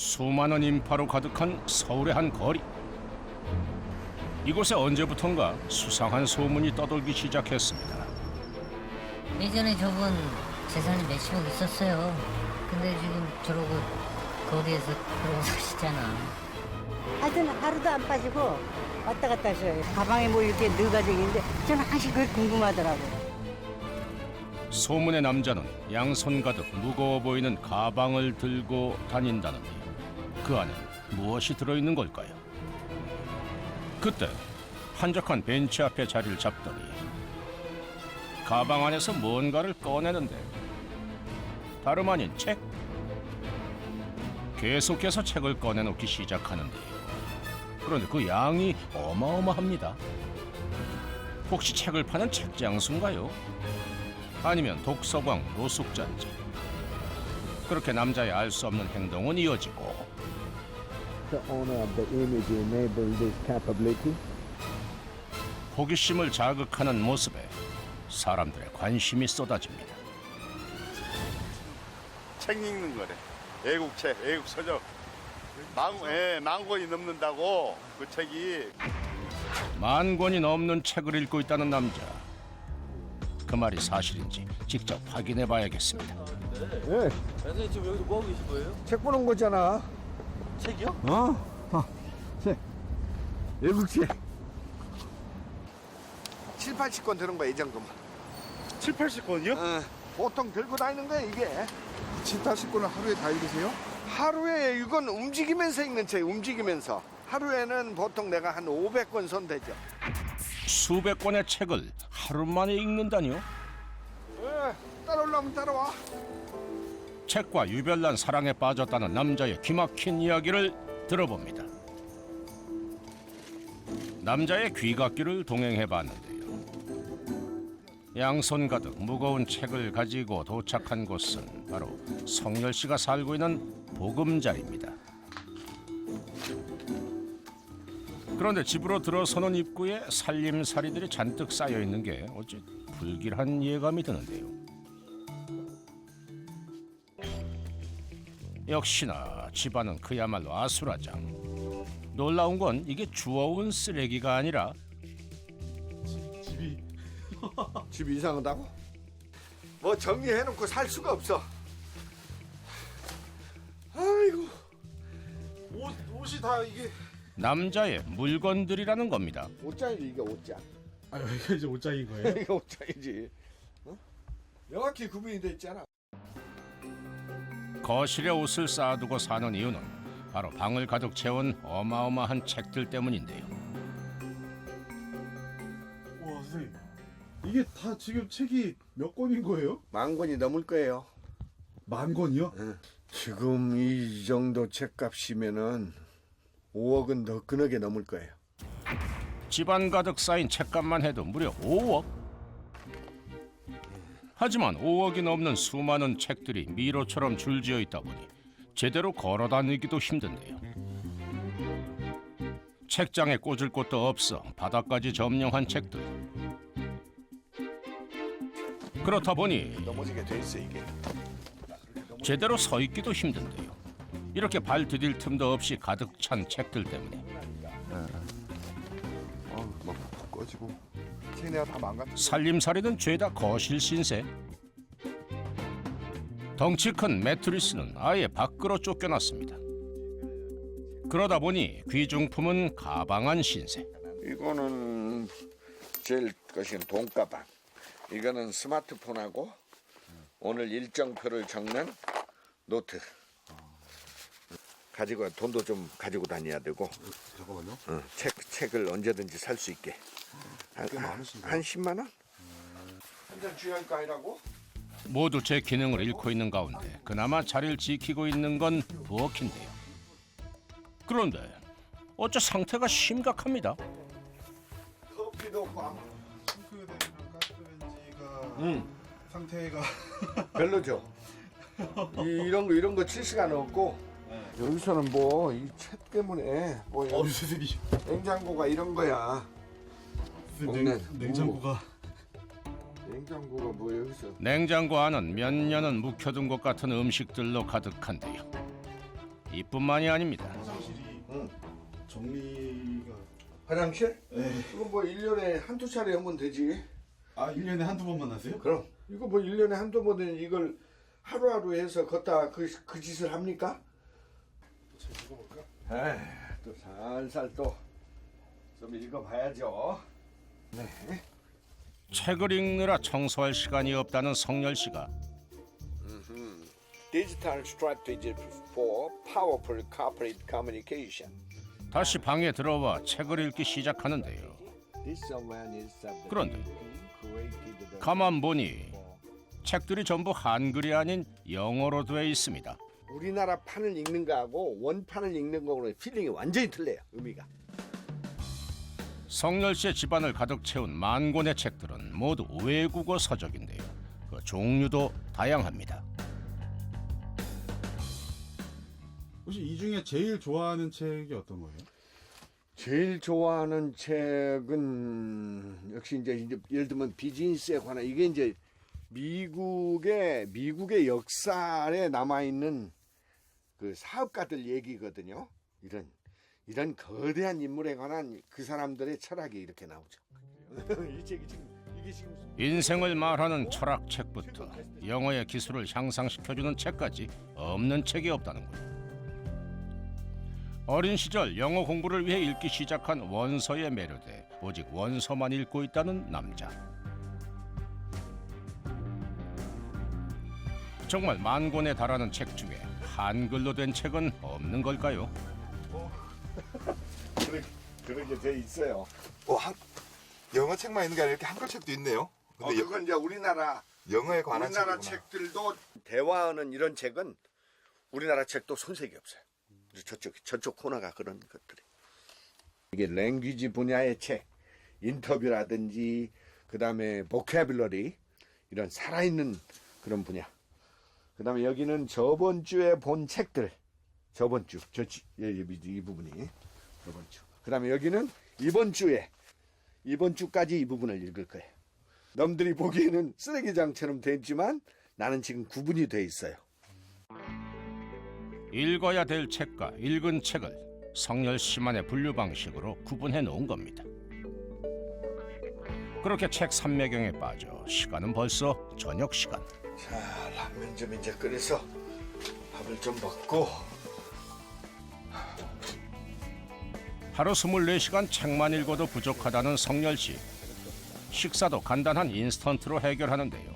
수많은 인파로 가득한 서울의 한 거리. 이곳에 언제부턴가 수상한 소문이 떠돌기 시작했습니다. 예전에 저분 재산이 몇십억 있었어요. 근데 지금 저러고 거리에서 그러고 사시잖아. 하여튼 하루도 안 빠지고 왔다 갔다 하셔요. 가방에 뭐 이렇게 넣어가지고 있는데 저는 항상 그게 궁금하더라고요. 소문의 남자는 양손 가득 무거워 보이는 가방을 들고 다닌다는데 그 안에 무엇이 들어있는 걸까요? 그때 한적한 벤치 앞에 자리를 잡더니 가방 안에서 뭔가를 꺼내는데 다름 아닌 책. 계속해서 책을 꺼내놓기 시작하는데요. 그런데 그 양이 어마어마합니다. 혹시 책을 파는 책장수인가요? 아니면 독서광 노숙자인지. 그렇게 남자의 알 수 없는 행동은 이어지고 The owner of the image enable this capability. 호기심을 자극하는 모습에 사람들의 관심이 쏟아집니다. 책 읽는 거래. 애국책, 애국서적. 만 권이 넘는다고 그 책이. 10,000권이 넘는 책을 읽고 있다는 남자. 그 말이 사실인지 직접 확인해 봐야겠습니다. 예, 선생님 지금 여기서 뭐 하고 계신 거예요? 책 보는 거잖아. 책이요? 책. 외국책. 7, 80권 드는 거야, 이 정도면. 7, 80권이요? 보통 들고 다니는 거야, 이게. 7, 80권을 하루에 다 읽으세요? 하루에 이건 움직이면서 읽는 책, 움직이면서. 하루에는 보통 내가 한 500권 손대죠. 수백 권의 책을 하루 만에 읽는다니요? 따라오려면 따라와. 책과 유별난 사랑에 빠졌다는 남자의 기막힌 이야기를 들어봅니다. 남자의 귀갓길을 동행해 봤는데요. 양손 가득 무거운 책을 가지고 도착한 곳은 바로 성열 씨가 살고 있는 보금자리입니다. 그런데 집으로 들어서는 입구에 살림살이들이 잔뜩 쌓여 있는 게 어찌 불길한 예감이 드는데요. 역시나 집안은 그야말로 아수라장. 놀라운 건 이게 주워온 쓰레기가 아니라 집이 이상하다고? 뭐 정리해놓고 살 수가 없어. 아이고. 옷이 다 이게 남자의 물건들이라는 겁니다. 옷장이지, 이게 옷장. 아 여기가 이제 옷장인 거예요? 이게 옷장이지. 명확히 구분이 돼 있잖아. 거실에 옷을 쌓아두고 사는 이유는 바로 방을 가득 채운 어마어마한 책들 때문인데요. 와 선생님 이게 다 지금 책이 몇 권인 거예요? 10,000권이 넘을 거예요. 10,000권이요? 지금 이 정도 책값이면은 5억은 더 그너게 넘을 거예요. 집안 가득 쌓인 책값만 해도 무려 5억. 하지만 5억이 넘는 수많은 책들이 미로처럼 줄지어 있다 보니 제대로 걸어 다니기도 힘든데요. 책장에 꽂을 곳도 없어 바닥까지 점령한 책들. 그렇다 보니 넘어지게 돼 있어, 이게. 제대로 서 있기도 힘든데요. 이렇게 발 디딜 틈도 없이 가득 찬 책들 때문에 막 꺼지고. 책내가 다 망가져. 살림살이는 죄다 거실 신세. 덩치 큰 매트리스는 아예 밖으로 쫓겨났습니다. 그러다 보니 귀중품은 가방 안 신세. 이거는 제일 것인 돈가방. 이거는 스마트폰하고 오늘 일정표를 적는 노트. 가지고 돈도 좀 가지고 다녀야 되고. 잠깐만요. 책을 언제든지 살 수 있게. 한 10만 원? 완전 중요한 거 아니라고? 모두 제 기능을 잃고 있는 가운데 그나마 자리를 지키고 있는 건 부엌인데요. 그런데 어째 상태가 심각합니다. 커피도 없고 싱크대랑 가스레인지가 상태가 별로죠. 이런 거 칠 시간 없고 여기서는 뭐 이 책 때문에 뭐 선생님 냉장고가 이런 거야. 먹는 냉장고가 냉장고가 뭐 여기서 냉장고 안은 몇 년은 묵혀둔 것 같은 음식들로 가득한데요. 이뿐만이 아닙니다. 화장실이 응. 정리가 화장실? 네. 이거 뭐 1년에 한두 차례 하면 되지. 아 1년에 한두 번만 하세요? 그럼 이거 뭐 1년에 한두 번은 이걸 하루하루 해서 걷다 그 짓을 합니까? 잘 읽어볼까? 에이, 또 살살 또 좀 읽어봐야죠. 네. 책을 읽느라 청소할 시간이 없다는 성열 씨가 Digital strategy for powerful corporate communication. 다시 방에 들어와 책을 읽기 시작하는데요. 그런데 가만 보니 책들이 전부 한글이 아닌 영어로 되어 있습니다. 우리나라 판을 읽는 거하고 원판을 읽는 거하고는 필링이 완전히 틀려요. 의미가. 성열 씨의 집안을 가득 채운 만 권의 책들은 모두 외국어 서적인데요. 그 종류도 다양합니다. 혹시 이 중에 제일 좋아하는 책이 어떤 거예요? 제일 좋아하는 책은 역시 이제 예를 들면 비즈니스에 관한 이게 이제 미국의 역사에 남아 있는 그 사업가들 얘기거든요. 이런 거대한 인물에 관한 그 사람들의 철학이 이렇게 나오죠. 이 책이 지금 이게 지금 인생을 말하는 철학책부터 영어의 기술을 향상시켜주는 책까지 없는 책이 없다는군요. 어린 시절 영어 공부를 위해 읽기 시작한 원서에 매료돼 오직 원서만 읽고 있다는 남자. 정말 만 권에 달하는 책 중에 한글로 된 책은 없는 걸까요? 그렇게 돼 있어요. 영어 책만 있는 게 아니라 이렇게 한글 책도 있네요. 근데 그건 이제 우리나라 관한 우리나라 책이구나. 책들도 대화하는 이런 책은 우리나라 책도 손색이 없어요. 저쪽 코너가 그런 것들이. 이게 랭귀지 분야의 책, 인터뷰라든지 그다음에 보캐블러리 이런 살아있는 그런 분야. 그다음에 여기는 저번 주에 본 책들. 저번 주. 이 부분이 저번 주. 그다음에 여기는 이번 주까지 이 부분을 읽을 거예요. 남들이 보기에는 쓰레기장처럼 됐지만 나는 지금 구분이 돼 있어요. 읽어야 될 책과 읽은 책을 성열 씨만의 분류 방식으로 구분해 놓은 겁니다. 그렇게 책 삼매경에 빠져 시간은 벌써 저녁 시간. 자, 라면 좀 이제 끓여서 밥을 좀 먹고. 하루 24시간 책만 읽어도 부족하다는 성열 씨. 식사도 간단한 인스턴트로 해결하는데요.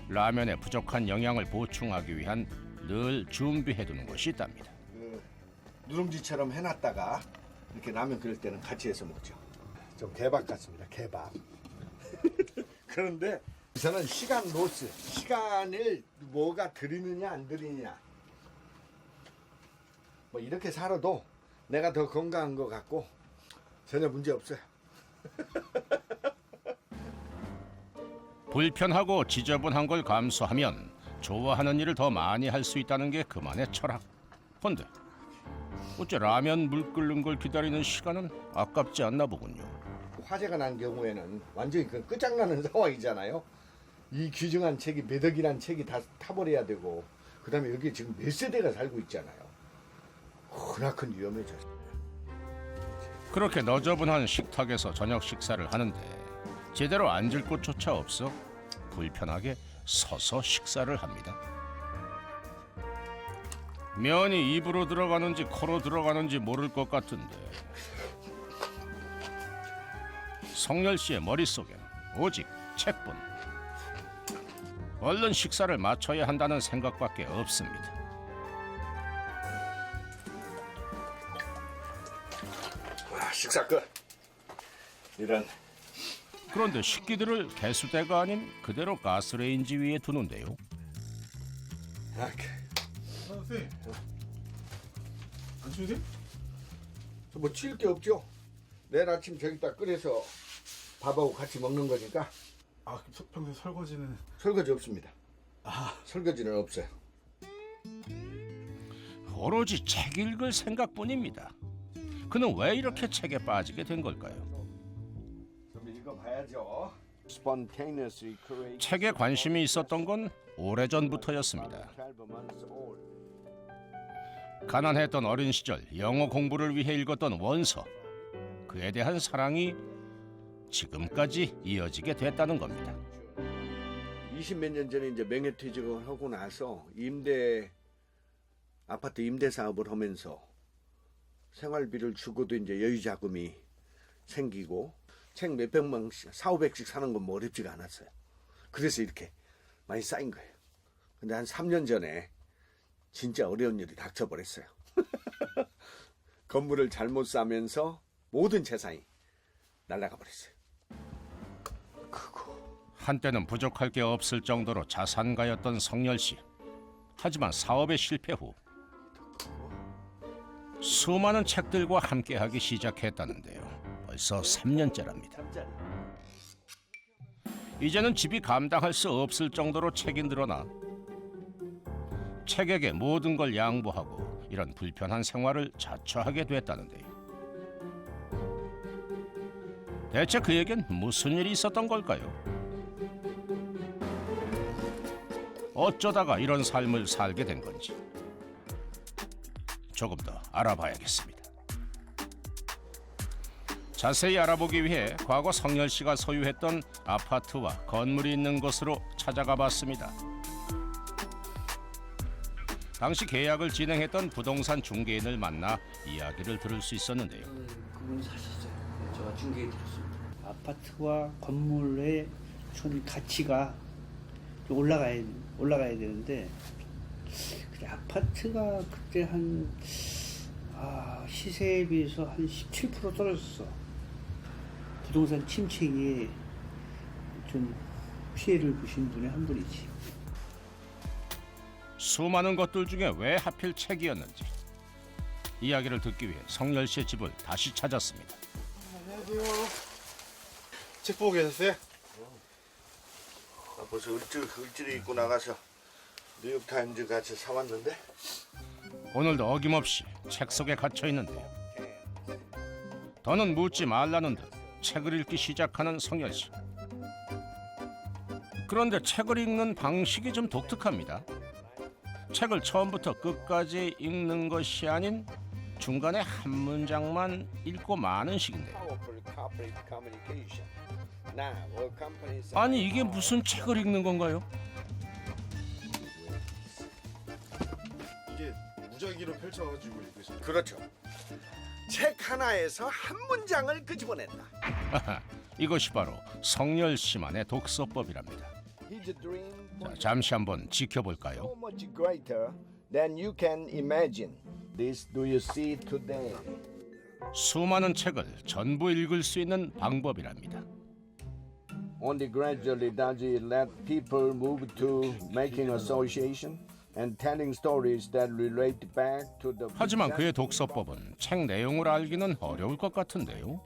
라면에 부족한 영양을 보충하기 위한 늘 준비해두는 것이 있답니다. 누룽지처럼 해놨다가 이렇게 라면 끓일 때는 같이 해서 먹죠. 좀 개밥 같습니다. 개밥. 그런데 저는 시간 로스, 시간을 뭐가 들이느냐 안 들이느냐. 뭐 이렇게 살아도 내가 더 건강한 것 같고 전혀 문제 없어요. 불편하고 지저분한 걸 감수하면 좋아하는 일을 더 많이 할 수 있다는 게 그만의 철학. 근데 어째 라면 물 끓는 걸 기다리는 시간은 아깝지 않나 보군요. 화재가 난 경우에는 완전히 그 끝장나는 상황이잖아요. 이 귀중한 책이 몇 억이란 책이 다 타버려야 되고 그다음에 여기 지금 몇 세대가 살고 있잖아요. 크나큰 위험해졌어요. 그렇게 너저분한 식탁에서 저녁 식사를 하는데 제대로 앉을 곳조차 없어 불편하게 서서 식사를 합니다. 면이 입으로 들어가는지 코로 들어가는지 모를 것 같은데 성열 씨의 머릿속엔 오직 책뿐. 얼른 식사를 마쳐야 한다는 생각밖에 없습니다. 식사 끝. 이런. 그런데 식기들을 개수대가 아닌 그대로 가스레인지 위에 두는데요. 이렇게. 선생님 안 추우세요? 뭐 치울 게 없죠. 내일 아침 저기다 끓여서 밥하고 같이 먹는 거니까 아 평소에 설거지는 설거지 없습니다. 설거지는 없어요. 오로지 책 읽을 생각뿐입니다. 그는 왜 이렇게 책에 빠지게 된 걸까요? 좀 읽어봐야죠. 책에 관심이 있었던 건 오래전부터였습니다. 가난했던 어린 시절 영어 공부를 위해 읽었던 원서, 그에 대한 사랑이 지금까지 이어지게 됐다는 겁니다. 20몇 년 전에 이제 명예퇴직을 하고 나서 아파트 임대 사업을 하면서 생활비를 주고도 이제 여유 자금이 생기고 책 몇백 명씩 400~500씩 사는 건 뭐 어렵지가 않았어요. 그래서 이렇게 많이 쌓인 거예요. 근데 한 3년 전에 진짜 어려운 일이 닥쳐버렸어요. 건물을 잘못 사면서 모든 재산이 날아가 버렸어요. 한때는 부족할 게 없을 정도로 자산가였던 성열 씨. 하지만 사업의 실패 후 수많은 책들과 함께하기 시작했다는데요. 벌써 3년째랍니다. 이제는 집이 감당할 수 없을 정도로 책이 늘어나 책에게 모든 걸 양보하고 이런 불편한 생활을 자처하게 됐다는데요. 대체 그에겐 무슨 일이 있었던 걸까요? 어쩌다가 이런 삶을 살게 된 건지 조금 더 알아봐야겠습니다. 자세히 알아보기 위해 과거 성열 씨가 소유했던 아파트와 건물이 있는 곳으로 찾아가 봤습니다. 당시 계약을 진행했던 부동산 중개인을 만나 이야기를 들을 수 있었는데요. 그분 사시죠. 제가 중개해 드렸습니다. 아파트와 건물의 전 가치가 좀 올라가야 되는데 그래, 아파트가 그때 한 시세에 비해서 한 17% 떨어졌어. 부동산 침체기에 좀 피해를 보신 분의 한 분이지. 수많은 것들 중에 왜 하필 책이었는지 이야기를 듣기 위해 성열 씨의 집을 다시 찾았습니다. 안녕하세요. 책 보고 계셨어요? 벌써 을질이 입고 나가서 뉴욕타임즈 같이 사왔는데 오늘도 어김없이 책 속에 갇혀 있는데요. 더는 묻지 말라는 듯 책을 읽기 시작하는 성열 씨. 그런데 책을 읽는 방식이 좀 독특합니다. 책을 처음부터 끝까지 읽는 것이 아닌 중간에 한 문장만 읽고 마는 식인데요. 아니 이게 무슨 책을 읽는 건가요? 이게 무작위로 펼쳐가지고 읽으시는. 그렇죠. 책 하나에서 한 문장을 끄집어낸다. 이것이 바로 성열 씨만의 독서법이랍니다. 자, 잠시 한번 지켜볼까요? So much greater than you can imagine. This do you see today? 수많은 책을 전부 읽을 수 있는 방법이랍니다. Only gradually does it let people move to making association and telling stories that relate back to the. 하지만 그의 독서법은 책 내용을 알기는 어려울 것 같은데요.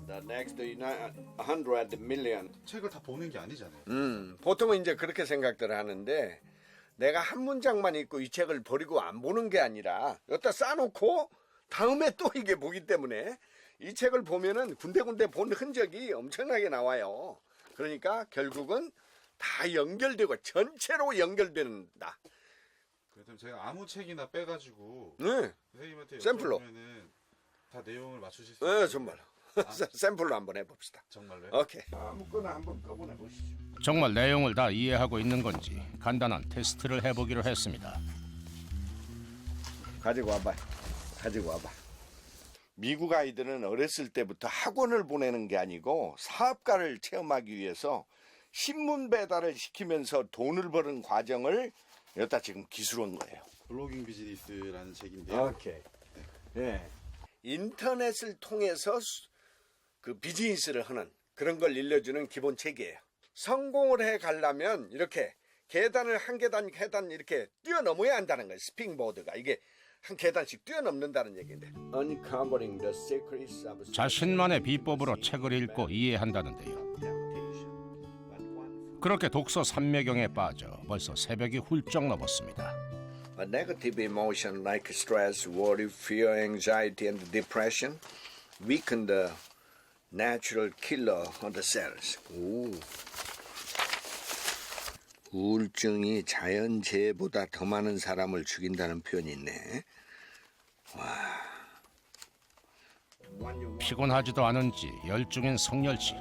The next 100 million. 책을 다 보는 게 아니잖아요. 보통은 이제 그렇게 생각들 하는데 내가 한 문장만 읽고 이 책을 버리고 안 보는 게 아니라 여기다 쌓아놓고 다음에 또 이게 보기 때문에 이 책을 보면은 군데군데 본 흔적이 엄청나게 나와요. 그러니까 결국은 다 연결되고 전체로 연결된다. 그래서 제가 아무 책이나 빼가지고 네, 선생님한테 샘플로. 여쭤보면은 다 내용을 맞추실 수 있어요. 네 정말. 샘플로 한번 해봅시다. 정말로요? 오케이. 아무거나 한번 꺼보내 보시죠. 정말 내용을 다 이해하고 있는 건지 간단한 테스트를 해보기로 했습니다. 가지고 와봐. 가지고 와봐. 미국 아이들은 어렸을 때부터 학원을 보내는 게 아니고 사업가를 체험하기 위해서 신문 배달을 시키면서 돈을 버는 과정을 여기다 지금 기술한 거예요. 블로깅 비즈니스라는 책인데요. 오케이. 예. 인터넷을 통해서 그 비즈니스를 하는 그런 걸 일러주는 기본 책이에요. 성공을 해 가려면 이렇게 계단을 한 계단 이렇게 뛰어넘어야 한다는 거예요. 스핑보드가 이게 한 계단씩 뛰어넘는다는 얘기인데. Uncovering the secrets of 자신만의 비법으로 책을 읽고 이해한다는데요. 그렇게 독서 삼매경에 빠져 벌써 새벽이 훌쩍 넘었습니다. A negative emotion like stress, worry, fear, anxiety, and depression weaken the natural killer of the cells. 오. 우울증이 자연재해보다 더 많은 사람을 죽인다는 표현이 있네. 피곤하지도 않은지 열중인 성열 씨.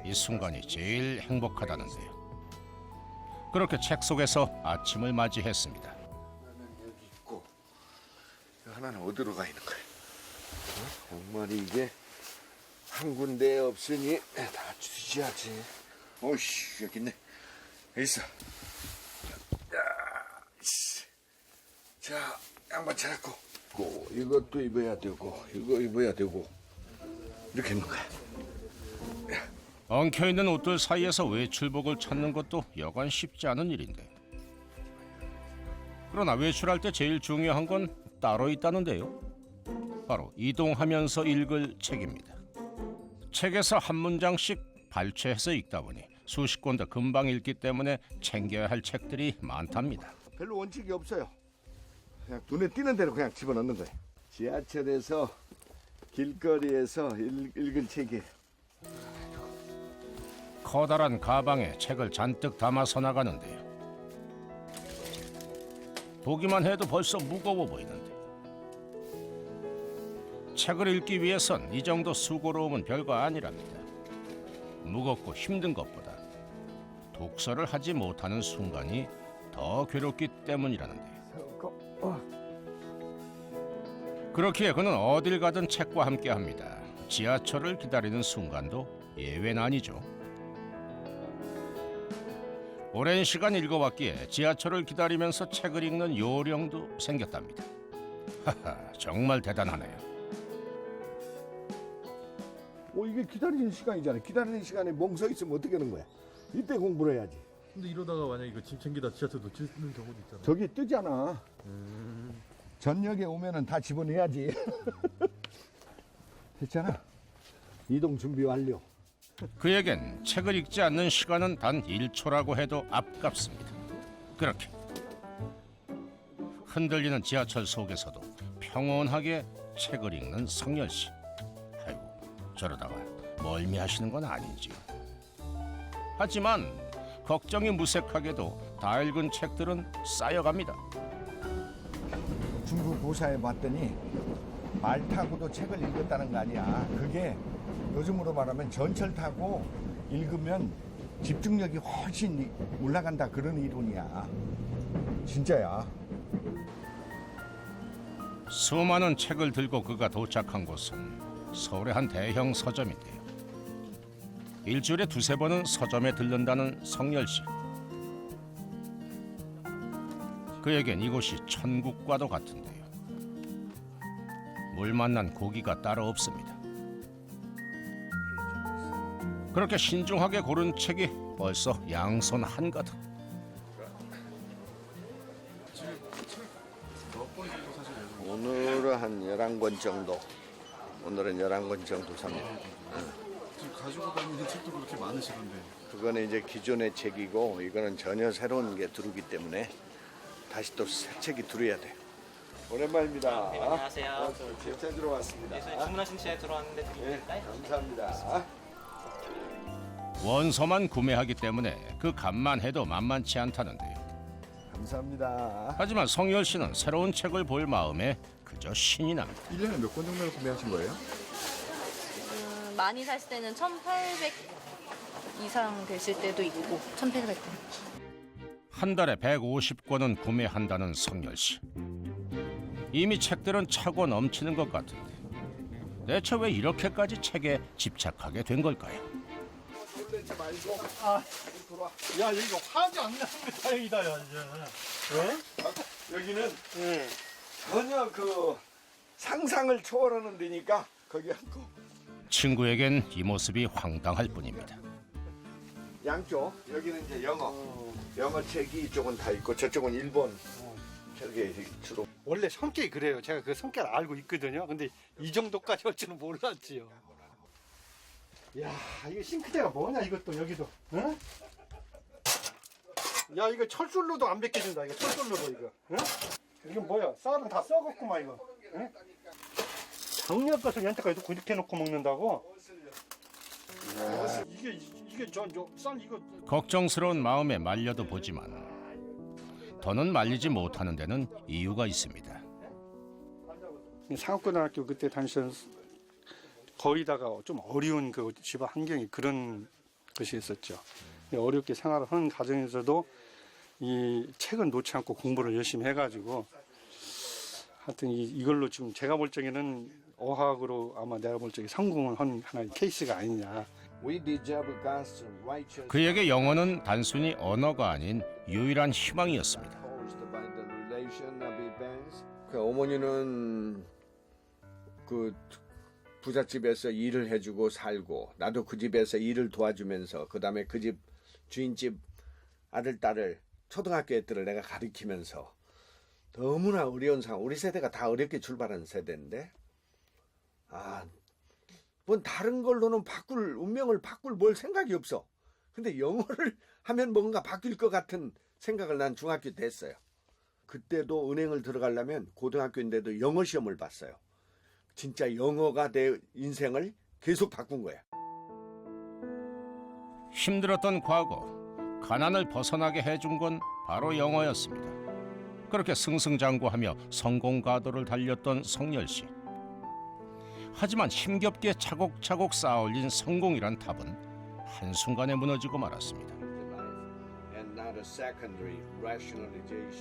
이 순간이 제일 행복하다는데요. 그렇게 책 속에서 아침을 맞이했습니다. 여기 있고 하나는 어디로 가 있는 거야? 정말 이게 한 군데 없으니 다 주셔야지. 오씨 여기 있네. 여기 있어. 자 양말 찾았고 이것도 입어야 되고 이거 입어야 되고 이렇게 있는 거야. 엉켜있는 옷들 사이에서 외출복을 찾는 것도 여간 쉽지 않은 일인데. 그러나 외출할 때 제일 중요한 건 따로 있다는데요. 바로 이동하면서 읽을 책입니다. 책에서 한 문장씩 발췌해서 읽다 보니 수십 권도 금방 읽기 때문에 챙겨야 할 책들이 많답니다. 별로 원칙이 없어요. 그냥 눈에 띄는 대로 그냥 집어넣는 거예요. 지하철에서 길거리에서 읽을 책이 커다란 가방에 책을 잔뜩 담아서 나가는데요. 보기만 해도 벌써 무거워 보이는데 책을 읽기 위해선 이 정도 수고로움은 별거 아니랍니다. 무겁고 힘든 것보다 독서를 하지 못하는 순간이 더 괴롭기 때문이라는데요. 그렇기에 그는 어딜 가든 책과 함께합니다. 지하철을 기다리는 순간도 예외는 아니죠. 오랜 시간 읽어왔기에 지하철을 기다리면서 책을 읽는 요령도 생겼답니다. 하하, 정말 대단하네요. 이게 기다리는 시간이잖아요. 기다리는 시간에 멍서 있으면 어떻게 하는 거야? 이때 공부를 해야지. 근데 이러다가 만약 이거 짐 챙기다 지하철 놓치는 경우도 있잖아. 저기 뜨잖아. 전역에 오면은 다 집어넣어야지. 됐잖아. 이동 준비 완료. 그에겐 책을 읽지 않는 시간은 단 1초라고 해도 아깝습니다. 그렇게 흔들리는 지하철 속에서도 평온하게 책을 읽는 성열 씨. 아이고, 저러다가 멀미하시는 건 아닌지요. 하지만 걱정이 무색하게도 다 읽은 책들은 쌓여갑니다. 중국 고사에 봤더니 말 타고도 책을 읽었다는 거 아니야. 그게 요즘으로 말하면 전철 타고 읽으면 집중력이 훨씬 올라간다 그런 이론이야. 진짜야. 수많은 책을 들고 그가 도착한 곳은 서울의 한 대형 서점인데요. 일주일에 두세 번은 서점에 들른다는 성열 씨. 그에겐 이곳이 천국과도 같은데요. 물 만난 고기가 따로 없습니다. 그렇게 신중하게 고른 책이 벌써 양손 한가득. 오늘은 한 11권 정도. 오늘은 11권 정도 삽니다. 지금 가지고 다니는 책도 그렇게 많으시던데. 그거는 이제 기존의 책이고 이거는 전혀 새로운 게 들어오기 때문에 다시 또 새 책이 들어야 돼요. 오랜만입니다. 네, 안녕하세요. 책 찾으러 왔습니다. 네, 저희 주문하신 시간에 들어왔는데 드릴까요? 감사합니다. 원서만 구매하기 때문에 그 값만 해도 만만치 않다는데요. 감사합니다. 하지만 성열 씨는 새로운 책을 볼 마음에 그저 신이 납니다. 1년에 몇 권 정도 구매하신 거예요? 많이 샀을 때는 1,800 이상 되실 때도 있고 1,800권. 한 달에 150권은 구매한다는 성열 씨. 이미 책들은 차고 넘치는 것 같은데 대체 왜 이렇게까지 책에 집착하게 된 걸까요? 야 여기가 화지 안 나는 게 다행이다 야 이제. 여기는 전혀 그 상상을 초월하는 데니까 거기 앉고 친구에겐 이 모습이 황당할 뿐입니다. 양쪽 여기는 이제 영어 책이 이쪽은 다 있고 저쪽은 일본 저게 주로 원래 성격이 그래요. 제가 그 성격을 알고 있거든요. 근데 이 정도까지 할 줄은 몰랐지요. 야, 이거 싱크대가 뭐냐 이것도 여기도. 응? 야, 이거 철술로도 안 벗겨진다. 이거 철술로도 이거. 응? 이건 뭐야? 쌀은 다 썩었구만 이거. 응? 작년 것을 연태까지 놓고 이렇게 놓고 먹는다고? 이게 어떻게 쌀 이거 걱정스러운 마음에 말려도 보지만 더는 말리지 못하는 데는 이유가 있습니다. 상업고등학교 그때 다니던 거의다가 좀 어려운 그 집안 환경이 그런 것이 있었죠. 어렵게 생활을 하는 과정에서도 이 책은 놓지 않고 공부를 열심히 해가지고 하여튼 이걸로 지금 제가 볼 적에는 어학으로 아마 내가 볼 적에 성공을 한 하나의 케이스가 아니냐. 그에게 영어는 단순히 언어가 아닌 유일한 희망이었습니다. 그 어머니는 그 부잣집에서 일을 해주고 살고 나도 그 집에서 일을 도와주면서 그 다음에 그 집 주인집 아들 딸을 초등학교 애들을 내가 가르치면서 너무나 어려운 상황. 우리 세대가 다 어렵게 출발한 세대인데 뭔 다른 걸로는 운명을 바꿀 뭘 생각이 없어. 근데 영어를 하면 뭔가 바뀔 것 같은 생각을 난 중학교 때 했어요. 그때도 은행을 들어가려면 고등학교인데도 영어 시험을 봤어요. 진짜 영어가 내 인생을 계속 바꾼 거야. 힘들었던 과거, 가난을 벗어나게 해준 건 바로 영어였습니다. 그렇게 승승장구하며 성공 가도를 달렸던 성열 씨. 하지만 힘겹게 차곡차곡 쌓아올린 성공이란 탑은 한순간에 무너지고 말았습니다.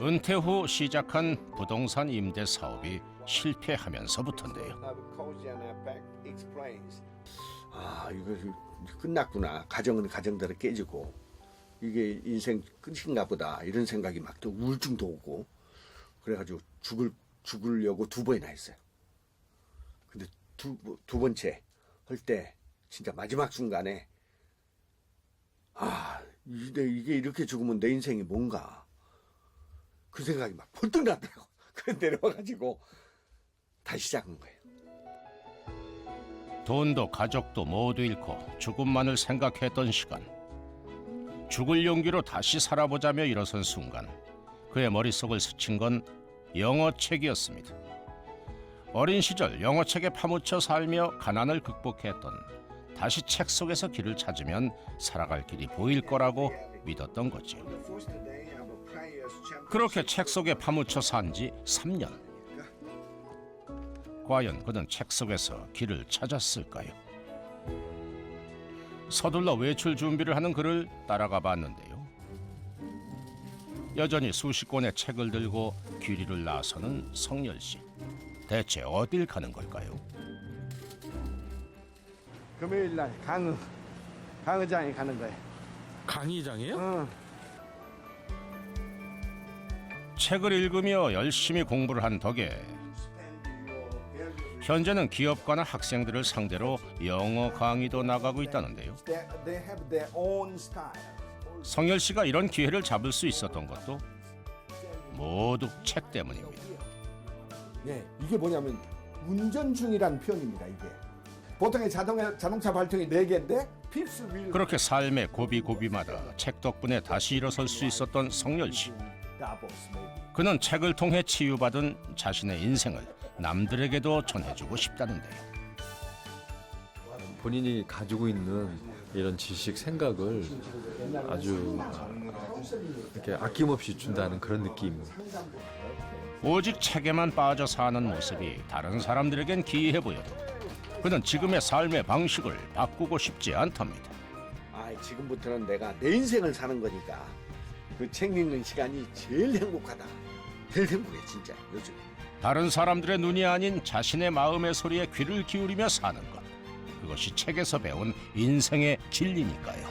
은퇴 후 시작한 부동산 임대 사업이 실패하면서부터인데요. 이거 끝났구나. 가정은 가정대로 깨지고 이게 인생 끝인가 보다 이런 생각이 막 또 우울증도 오고 그래가지고 죽으려고 2번이나 했어요. 근데 두 번째 할 때 진짜 마지막 순간에 이게 이렇게 죽으면 내 인생이 뭔가 그 생각이 막 번뜩 나더라고. 그래 내려와가지고 다시 시작한 거예요. 돈도 가족도 모두 잃고 죽음만을 생각했던 시간. 죽을 용기로 다시 살아보자며 일어선 순간 그의 머릿속을 스친 건 영어책이었습니다. 어린 시절 영어책에 파묻혀 살며 가난을 극복했던 다시 책 속에서 길을 찾으면 살아갈 길이 보일 거라고 믿었던 거죠. 그렇게 책 속에 파묻혀 산 지 3년. 과연 그는 책 속에서 길을 찾았을까요? 서둘러 외출 준비를 하는 그를 따라가 봤는데요. 여전히 수십 권의 책을 들고 길이를 나서는 성열 씨. 대체 어딜 가는 걸까요? 금요일 날 강의장에 가는 거예요. 강의장이에요? 책을 읽으며 열심히 공부를 한 덕에 현재는 기업가나 학생들을 상대로 영어 강의도 나가고 있다는데요. 성열 씨가 이런 기회를 잡을 수 있었던 것도 모두 책 때문입니다. 네, 이게 뭐냐면 운전 중이라는 표현입니다. 이게 보통의 자동차 발통이 4개인데 그렇게 삶의 고비고비마다 책 덕분에 다시 일어설 수 있었던 성열 씨. 그는 책을 통해 치유받은 자신의 인생을 남들에게도 전해주고 싶다는데요. 본인이 가지고 있는 이런 지식, 생각을 아주 이렇게 아낌없이 준다는 그런 느낌. 오직 책에만 빠져 사는 모습이 다른 사람들에겐 기이해 보여도 그는 지금의 삶의 방식을 바꾸고 싶지 않답니다. 지금부터는 내가 내 인생을 사는 거니까 그 책 읽는 시간이 제일 행복하다. 제일 행복해 진짜 요즘. 다른 사람들의 눈이 아닌 자신의 마음의 소리에 귀를 기울이며 사는 것. 그것이 책에서 배운 인생의 진리니까요.